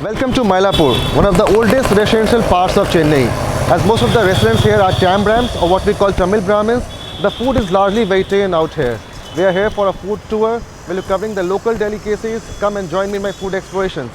Welcome to Mylapore, one of the oldest residential parts of Chennai. As most of the residents here are Tambrams or what we call Tamil Brahmins, the food is largely vegetarian out here. We are here for a food tour. We'll be covering the local delicacies. Come and join me in my food explorations.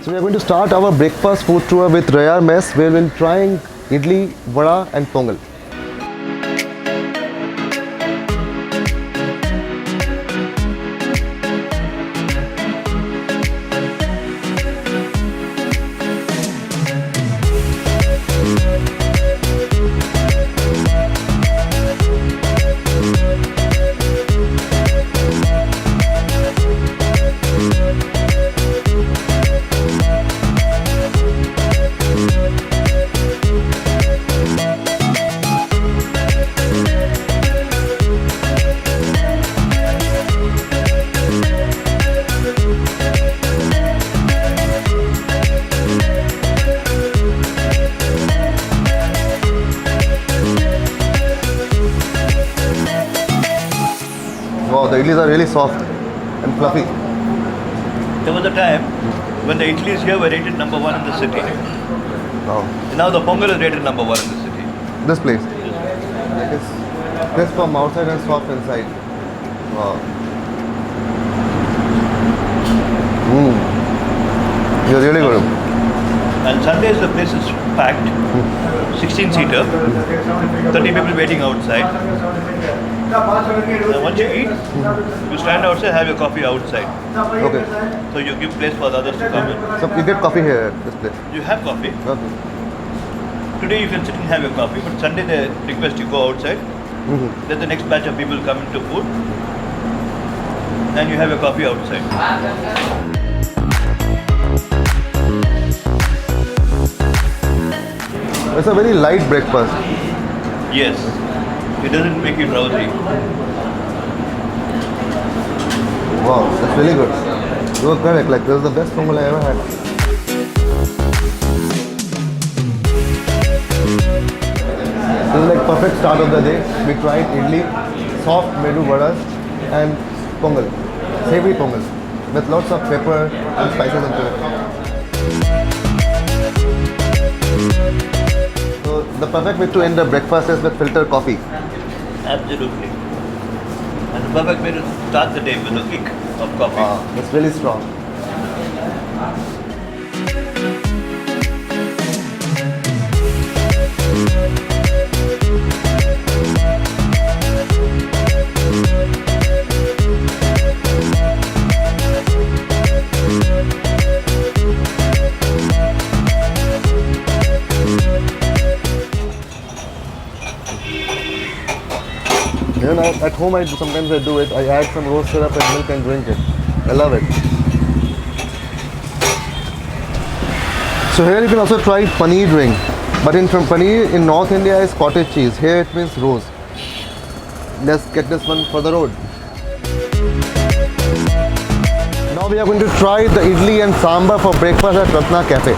So we are going to start our breakfast food tour with Rayar mess, where we'll be trying idli, vada and pongal. Wow, the idlis are really soft and fluffy. There was a time when the idlis here were rated number one in the city. Wow. Now the pongal is rated number one in the city. This place. It's crisp from outside and soft inside. Wow. You're really good. And Sundays the place is packed. 16-seater. 30 people waiting outside. And once you eat, you stand outside, have your coffee outside. Okay. So you give place for the others to come in. So you get coffee here at this place. You have coffee. Okay. Today you can sit and have your coffee, but Sunday they request you go outside. Then the next batch of people come into food. And you have your coffee outside. It's a very light breakfast. Yes. It doesn't make you drowsy. Wow, that's really good. You are correct. Like, this is the best pongal I ever had. This is like perfect start of the day. We tried idli, soft medu vadas and pongal, savory pongal with lots of pepper and spices into it. So the perfect way to end the breakfast is with filter coffee. Absolutely. And the perfect way to start the day with a kick of coffee. It's really strong. Even at home, sometimes I do it. I add some rose syrup and milk and drink it. I love it. So here you can also try paneer ring. But from paneer in North India is cottage cheese. Here it means rose. Let's get this one for the road. Now we are going to try the idli and sambar for breakfast at RATNA Cafe.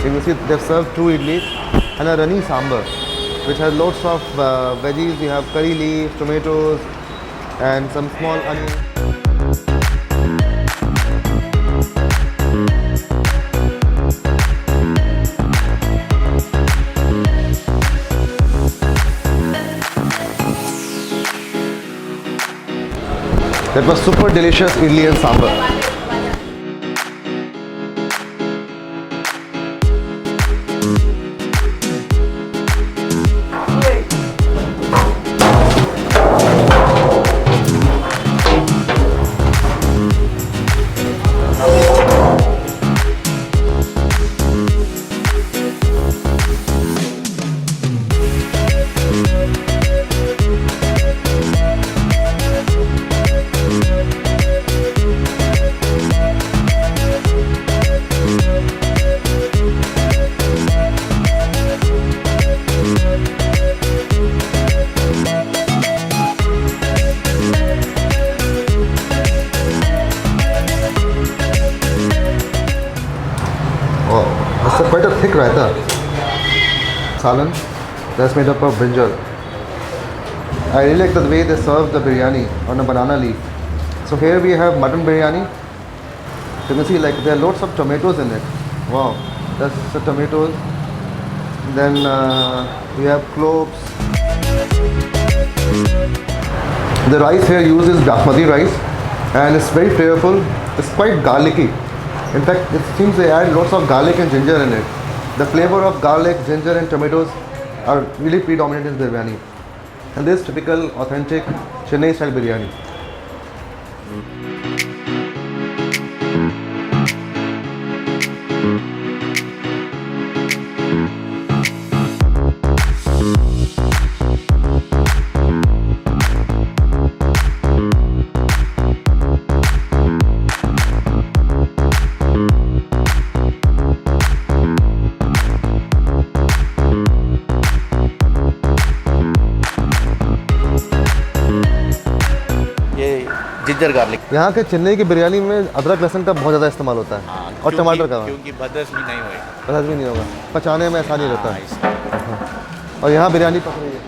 You see, they've served two idlis and a runny sambar, which has lots of veggies. You have curry leaves, tomatoes, and some small onions. That was super delicious idli and sambar. thick raita. Salan that's made up of brinjal. I really like the way they serve the biryani on a banana leaf. So here we have mutton biryani. You can see like there are lots of tomatoes in it. Wow, that's the tomatoes. Then we have cloves. The rice here uses basmati rice and it's very flavorful. It's quite garlicky. In fact, it seems they add lots of garlic and ginger in it. The flavor of garlic, ginger and tomatoes are really predominant in biryani. And this typical authentic Chennai style biryani. Ginger garlic. यहाँ के चेन्नई की बिरयानी में अदरक लहसुन का बहुत ज़्यादा इस्तेमाल होता है और टमाटर का। क्योंकि बदस भी नहीं होगा। बदस भी नहीं होगा, पचाने में आसानी रहता है। और यहाँ बिरयानी पक रही है।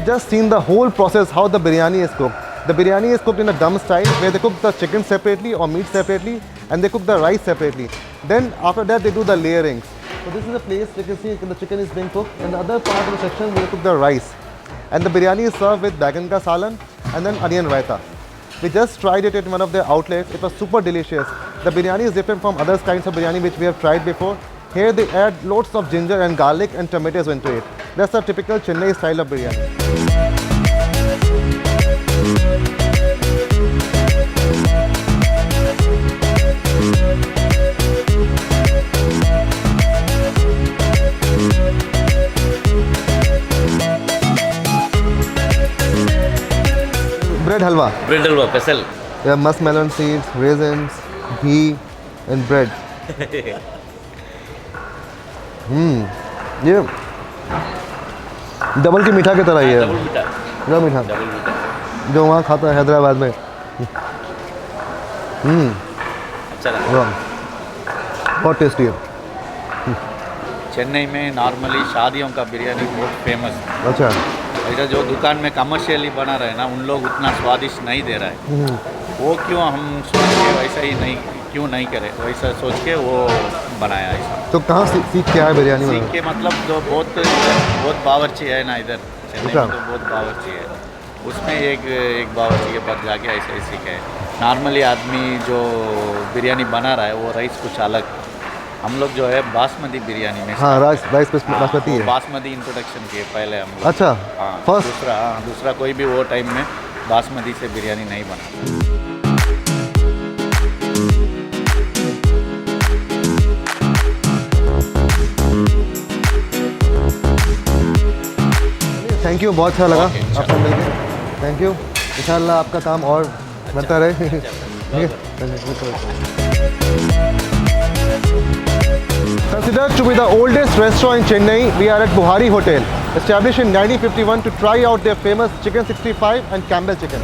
Just seen the whole process how the biryani is cooked. The biryani is cooked in a dum style where they cook the chicken separately or meat separately and they cook the rice separately. Then after that they do the layerings. So this is a place you can see the chicken is being cooked and the other part of the section they cook the rice. And the biryani is served with bagan ka salan and then onion raita. We just tried it at one of their outlets. It was super delicious. The biryani is different from other kinds of biryani which we have tried before. Here they add lots of ginger and garlic and tomatoes into it. That's the typical Chennai style of biryani. Bread halwa. Bread halwa, special. Yeah, muskmelon seeds, raisins, ghee, and bread. ये double की मीठा की तरह ही है। Double मीठा। Double मीठा। Double मीठा। जो वहाँ खाता है हैदराबाद में। अच्छा लगा। बहुत टेस्टी है। चेन्नई में नॉर्मली शादियों का बिरयानी बहुत फेमस है। अच्छा। ऐसा जो दुकान में कमर्शियली बना रहे ना उन लोग उतना स्वादिष्ट नहीं दे रहा है। वो क्यों हम सोच के वैसा ही नहीं क्यों नहीं करें, वैसा सोच के वो बनाया ऐसा। तो कहाँ सीख के आया बिरयानी सीख के मतलब जो बहुत बावर्ची है ना इधर चेन्नई में तो बहुत बावर्ची है, उसमें एक बावर्ची के पास जाके ऐसे ही सीखे। नॉर्मली आदमी जो बिरयानी बना रहा है वो राइस कुछ अलग, हम लोग जो है बासमती बिरयानी में। हाँ, राइस बासमती है। बासमती इंट्रोडक्शन किए पहले हम लोग। अच्छा। हाँ, फर्स्ट। दूसरा कोई भी वो टाइम में बासमती से बिरयानी नहीं बना। थैंक यू, बहुत अच्छा लगा आपसे मिलकर। Thank you. इंशाल्लाह आपका काम और बढ़ता रहे। Considered to be the oldest restaurant in Chennai, we are at Buhari Hotel, established in 1951 to try out their famous chicken 65 and Campbell chicken.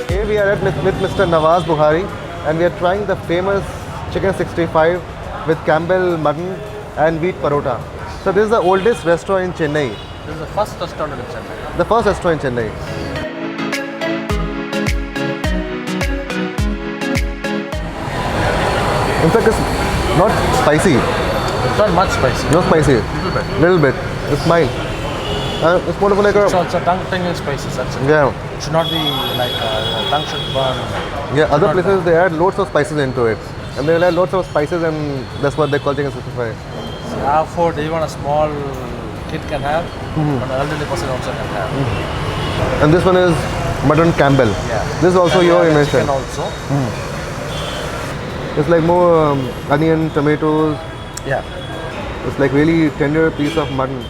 Here we are with Mr. Nawaz Buhari and we are trying the famous chicken 65 with Campbell mutton and wheat parota. So this is the oldest restaurant in Chennai. This is the first restaurant in Chennai. The first restaurant in Chennai. In fact, it's not spicy. It's not much spicy. No spicy. Little bit. It's mild. It's more of like a... So it's a tongue spices. That's it. Yeah. It should not be like tongue should burn. Yeah, other Not places they add loads of spices into it. And they'll add loads of spices and that's what they call chicken 65. Our food, even a small kid can have, but an elderly person also can have. And this one is mutton Campbell. Yeah. This is also And your we have invention. chicken also. It's like more onion, tomatoes. Yeah. It's like really tender piece of mutton.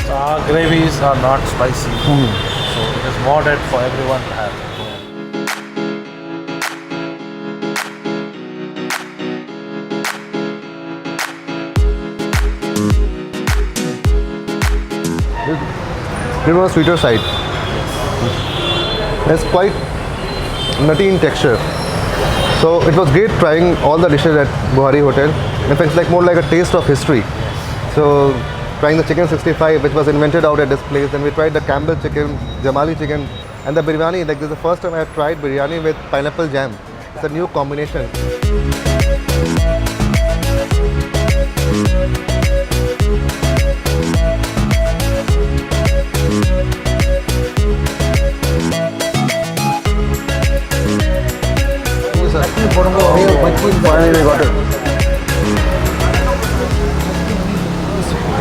So our gravies are not spicy. So it is moderate for everyone to have. It was sweeter side. It's quite nutty in texture. So it was great trying all the dishes at Buhari Hotel. In fact, it's like more like a taste of history. So trying the chicken 65, which was invented out at this place. Then we tried the Campbell chicken, Jamali chicken, and the biryani. Like this is the first time I have tried biryani with pineapple jam. It's a new combination. Finally we got it.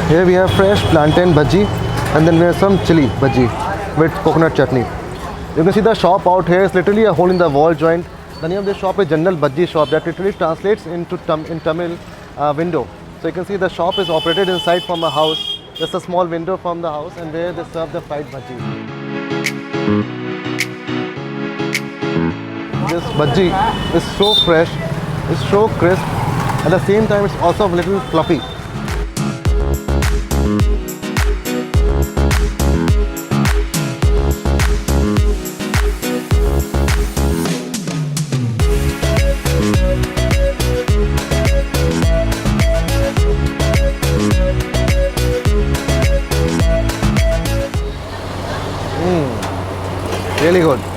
Here we have fresh plantain bhaji and then we have some chili bhaji with coconut chutney. You can see the shop out here is literally a hole in the wall joint. The name of this shop is General Bhaji Shop, that literally translates into in Tamil window. So you can see the shop is operated inside from a house, just a small window from the house, and where they serve the fried bhaji. This bhaji is so fresh, it's so crisp, at the same time it's also a little fluffy. Really good.